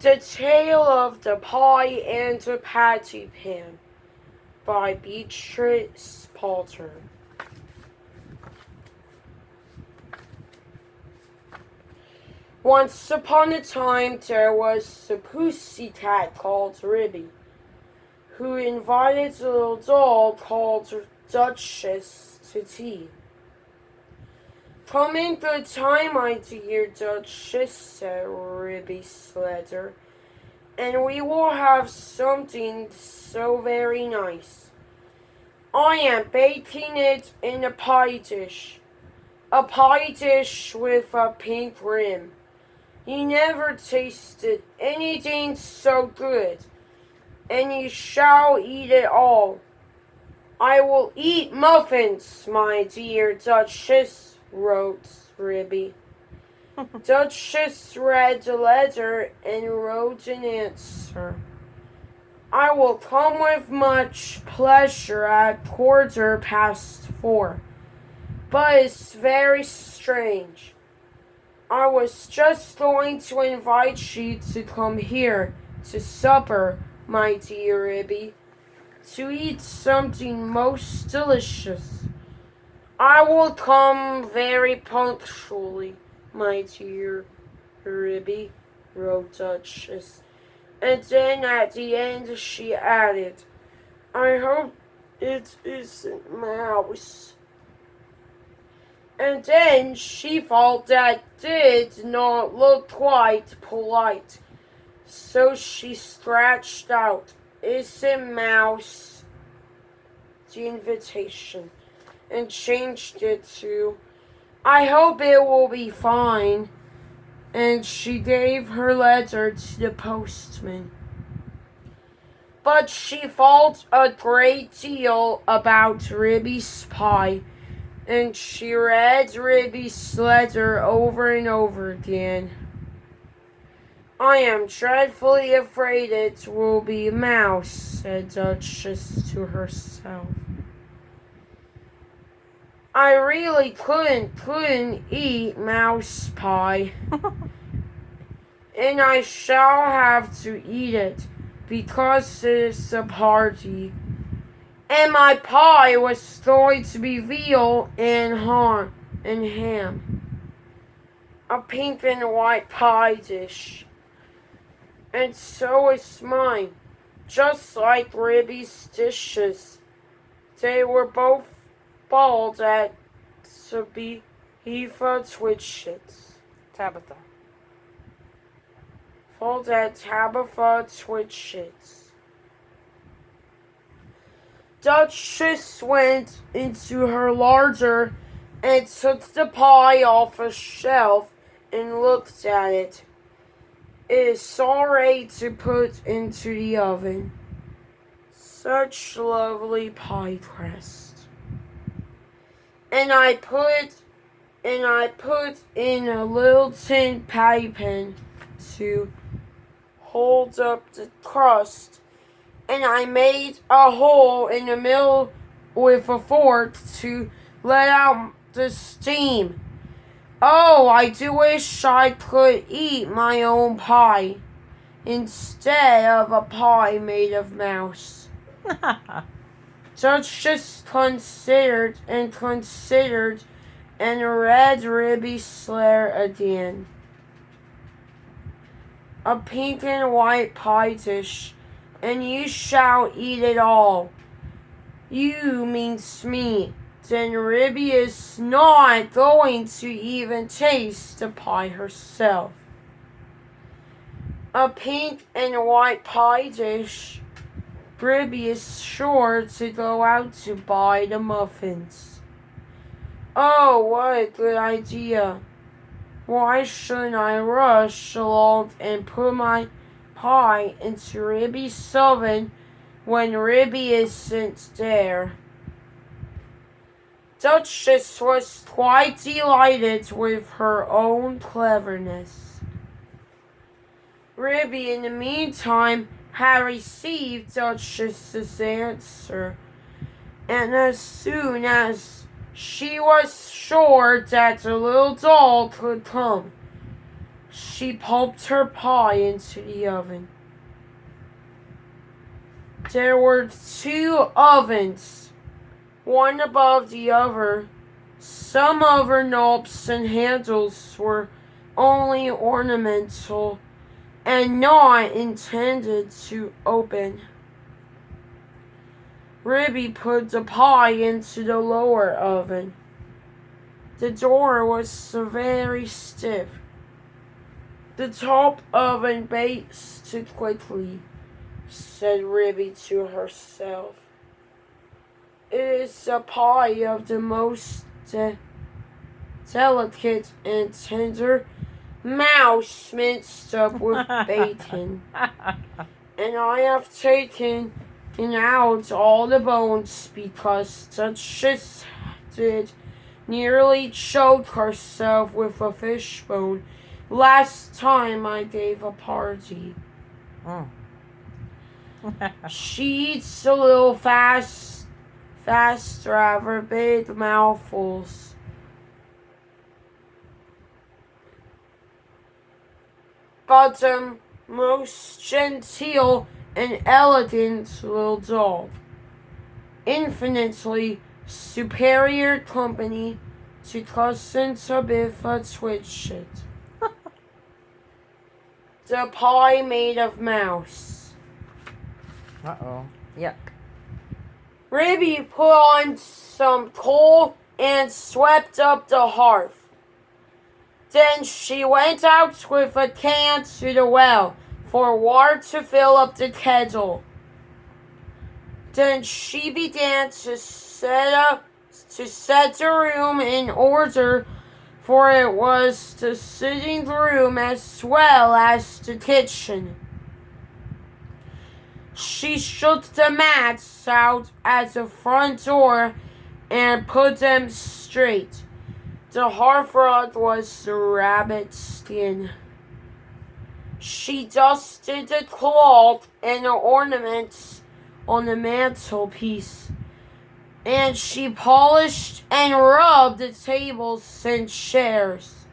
The Tale of the Pie and the Patty Pan by Beatrix Potter. Once upon a time there was a pussycat called Ribby, who invited a little doll called Duchess to tea. "Come in good time, my dear Duchess," said Ribby Sledder, "and we will have something so very nice. I am baking it in a pie dish with a pink rim. You never tasted anything so good, and you shall eat it all." "I will eat muffins, my dear Duchess," wrote Ribby. Duchess read the letter and wrote an answer. "I will come with much pleasure at 4:15. But it's very strange. I was just going to invite you to come here to supper, my dear Ribby, to eat something most delicious." "I will come very punctually, my dear Ribby," wrote Duchess. And then at the end she added, "I hope it isn't Mouse." And then she thought that did not look quite polite, so she scratched out, "Isn't Mouse," the invitation, and changed it to, "I hope it will be fine," and she gave her letter to the postman. But she thought a great deal about Ribby's pie, and she read Ribby's letter over and over again. "I am dreadfully afraid it will be Mouse," said Duchess to herself. "I really couldn't eat mouse pie. And I shall have to eat it, because it is a party. And my pie was going to be veal and ham. A pink and white pie dish. And so is mine, just like Ribby's dishes. They were both bald at Tabitha Twitchit's. Tabitha. Bald at Tabitha Twitchit's. Duchess went into her larder and took the pie off a shelf and looked at it. "It is all ready to put into the oven. Such lovely pie crust. And I put in a little tin patty pan to hold up the crust. And I made a hole in the middle with a fork to let out the steam. Oh, I do wish I could eat my own pie instead of a pie made of mouse." Duchess considered and read Ribby's letter again. "A pink and white pie dish, and you shall eat it all. You means me. Then Ribby is not going to even taste the pie herself. A pink and white pie dish. Ribby is sure to go out to buy the muffins. Oh, what a good idea. Why shouldn't I rush along and put my pie into Ribby's oven when Ribby isn't there?" Duchess was quite delighted with her own cleverness. Ribby, in the meantime, had received Duchess's answer, and as soon as she was sure that the little doll could come, She popped her pie into the oven. There were 2 ovens, one above the other. Some of her knobs and handles were only ornamental and not intended to open. Ribby put the pie into the lower oven. The door was very stiff. The top oven basted quickly, said Ribby to herself. It is a pie of the most delicate and tender mouse minced up with bacon. And I have taken out all the bones because Duchess did nearly choke herself with a fishbone last time I gave a party. She eats a little fast, rather big mouthfuls. But the most genteel and elegant little dog. Infinitely superior company to Cousin Tabitha Twitchit. The pie made of mouse. Uh-oh. Yuck. Ribby put on some coal and swept up the hearth. Then she went out with a can to the well for water to fill up the kettle. Then she began to set the room in order, for it was the sitting room as well as the kitchen. She shook the mats out at the front door and put them straight. The hearthrug was the rabbit skin. She dusted the cloth and the ornaments on the mantelpiece, and she polished and rubbed the tables and chairs.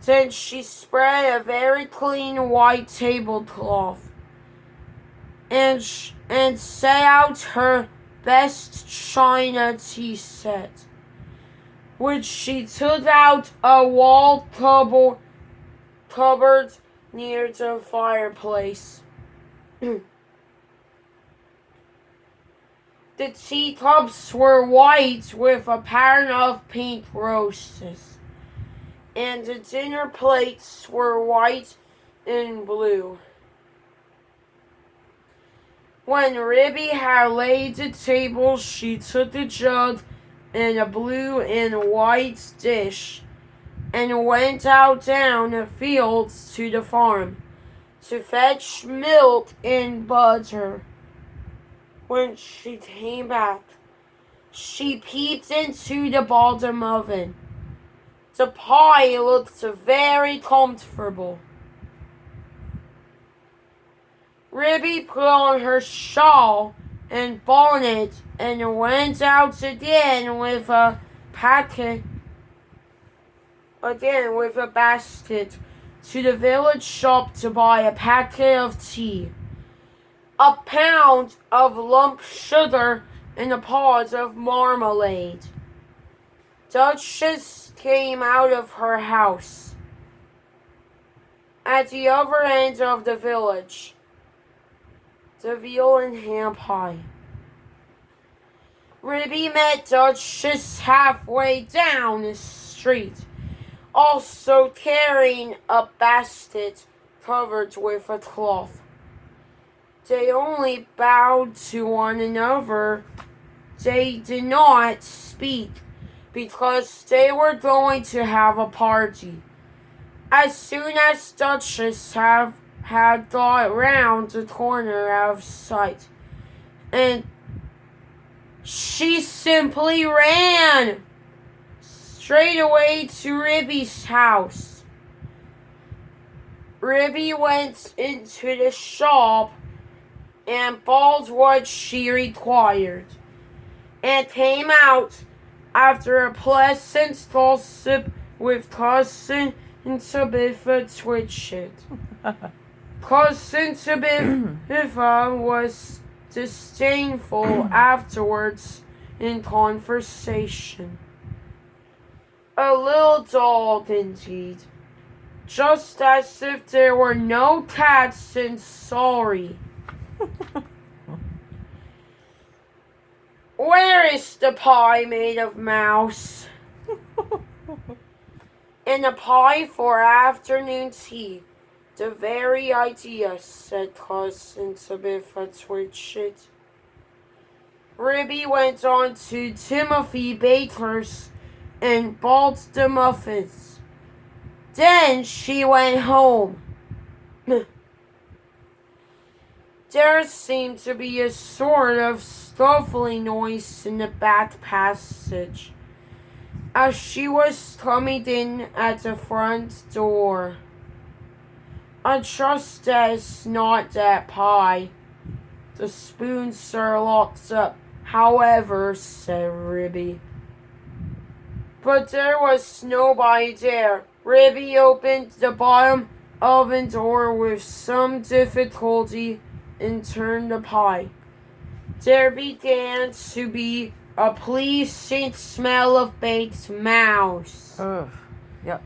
Then she spread a very clean white tablecloth and set out her best china tea set, which she took out a wall cupboard near the fireplace. The teacups were white with a pattern of pink roses, and the dinner plates were white and blue. When Ribby had laid the table, she took the jug and a blue and white dish and went out down the fields to the farm to fetch milk and butter. When she came back, she peeped into the bottom oven. The pie looked very comfortable. Ribby put on her shawl and bonnet and went out again with a basket to the village shop to buy a packet of tea, a pound of lump sugar, and a pot of marmalade. Duchess came out of her house at the other end of the village. The veal and ham pie. Ribby met Duchess halfway down the street, also carrying a basket covered with a cloth. They only bowed to one another. They did not speak because they were going to have a party. As soon as Duchess had got round the corner out of sight, and she simply ran straight away to Ribby's house. Ribby went into the shop and bought what she required, and came out after a pleasant gossip with Cousin into Biffa twitched it. Cause since Biffa was disdainful afterwards in conversation. A little dulled indeed. Just as if there were no cats in Sorry. Where is the pie made of mouse? And a pie for afternoon tea. The very idea, said Cousin Tabitha Twitchit. Ribby went on to Timothy Baker's and bought the muffins. Then she went home. There seemed to be a sort of scuffling noise in the back passage as she was coming in at the front door. I trust that's not that pie. The spoons are locked up, however, said Ribby. But there was nobody there. Ribby opened the bottom oven door with some difficulty and turned the pie. There began to be a pleasing smell of baked mouse. Ugh. Yuck.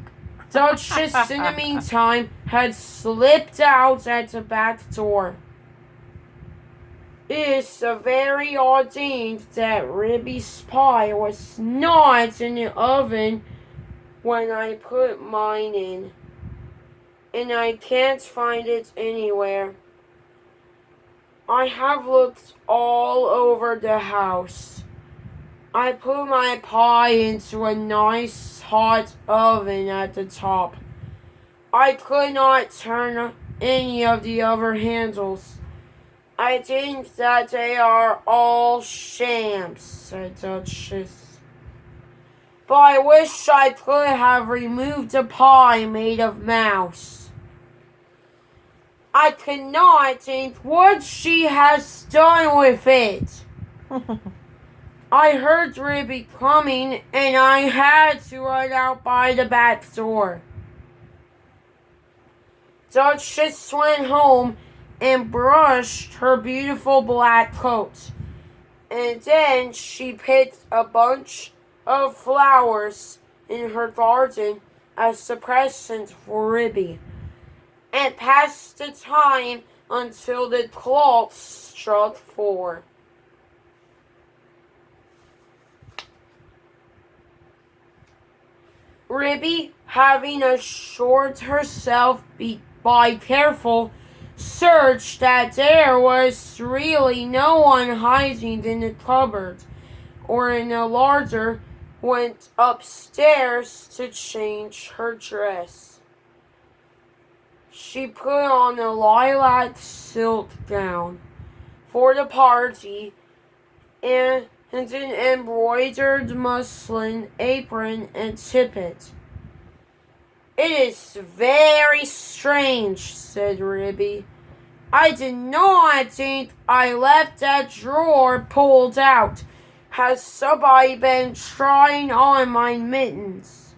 Duchess, in the meantime, had slipped out at the back door. It is a very odd thing that Ribby's pie was not in the oven when I put mine in, and I can't find it anywhere. I have looked all over the house. I put my pie into a nice hot oven at the top. I could not turn any of the other handles. I think that they are all shams, said Duchess. But I wish I could have removed the pie made of mouse. I cannot think what she has done with it. I heard Ribby coming, and I had to run out by the back door. Duchess went home and brushed her beautiful black coat, and then she picked a bunch of flowers in her garden as a present for Ribby, and passed the time until the clock struck 4. Ribby, having assured herself by careful search that there was really no one hiding in the cupboard or in the larder, went upstairs to change her dress. She put on a lilac silk gown for the party and an embroidered muslin apron and tippet. It is very strange, said Ribby. I did not think I left that drawer pulled out. Has somebody been trying on my mittens?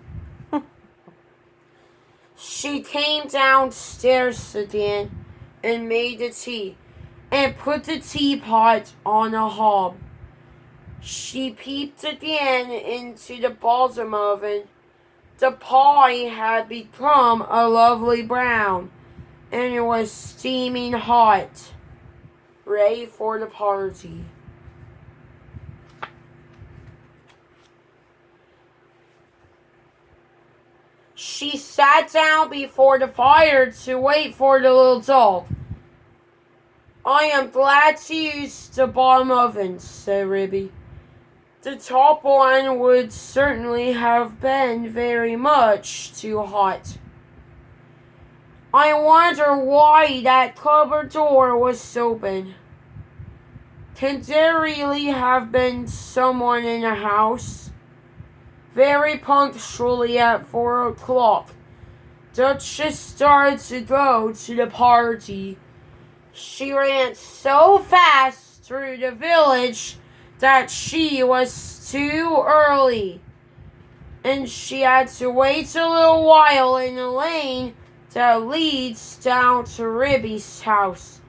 She came downstairs again and made the tea and put the teapot on a hob. She peeped again into the bottom oven. The pie had become a lovely brown, and it was steaming hot, ready for the party. She sat down before the fire to wait for the little dog. I am glad to use the bottom oven, said Ribby. The top one would certainly have been very much too hot. I wonder why that cupboard door was open. Can there really have been someone in the house? Very punctually at 4 o'clock, Duchess started to go to the party. She ran so fast through the village that she was too early. and she had to wait a little while in the lane that leads down to Ribby's house.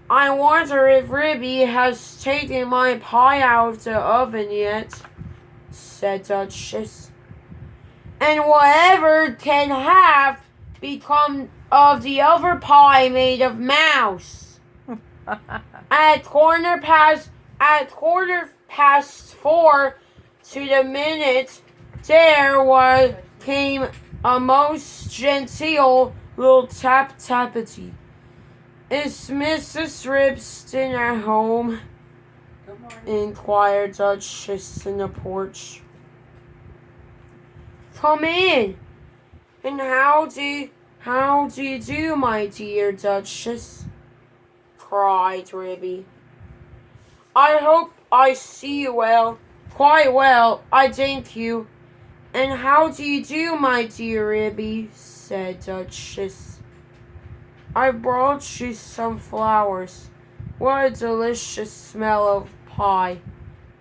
I wonder if Ribby has taken my pie out of the oven yet, said Duchess. And whatever can have become of the other pie made of mouse. At quarter past 4 to the minute, came a most genteel little tap-tappity. Is Mrs. Ribston at home? Inquired Duchess in the porch. Come in. And how do you do, my dear Duchess? Cried Ribby. I hope I see you well. Quite well, I thank you. And how do you do, my dear Ribby? Said Duchess. I brought you some flowers. What a delicious smell of pie.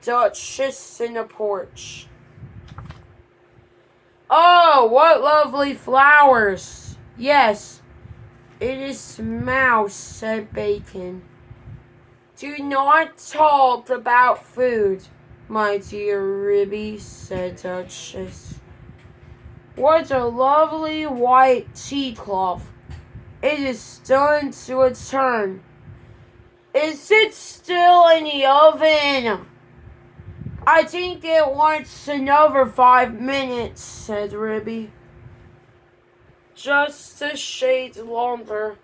Duchess in the porch. Oh, what lovely flowers. Yes, it is mouse, said Bacon. Do not talk about food, my dear Ribby, said Duchess. What a lovely white tea cloth. It is done to a turn. Is it still in the oven? I think it wants another 5 minutes, said Ribby. Just a shade longer.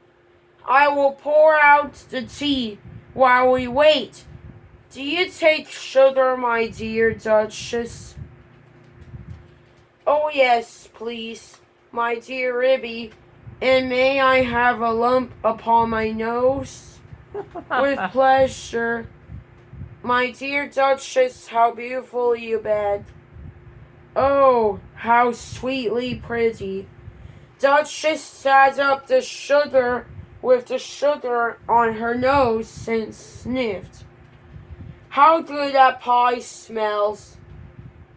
I will pour out the tea while we wait. Do you take sugar, my dear Duchess? Oh, yes, please, my dear Ribby. And may I have a lump upon my nose? With pleasure. My dear Duchess, how beautiful you beg. Oh, how sweetly pretty. Duchess sat up the sugar with the sugar on her nose and sniffed. How good that pie smells.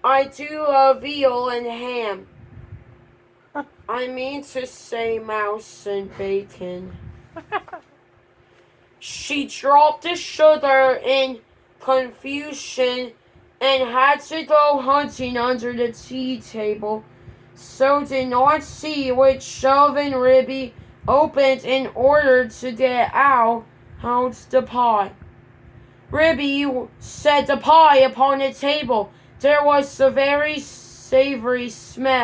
I do love veal and ham. I mean to say mouse and bacon. She dropped the sugar in confusion and had to go hunting under the tea table, so did not see which shelf and Ribby opened in order to get out the pie. Ribby set the pie upon the table. There was a very savory smell.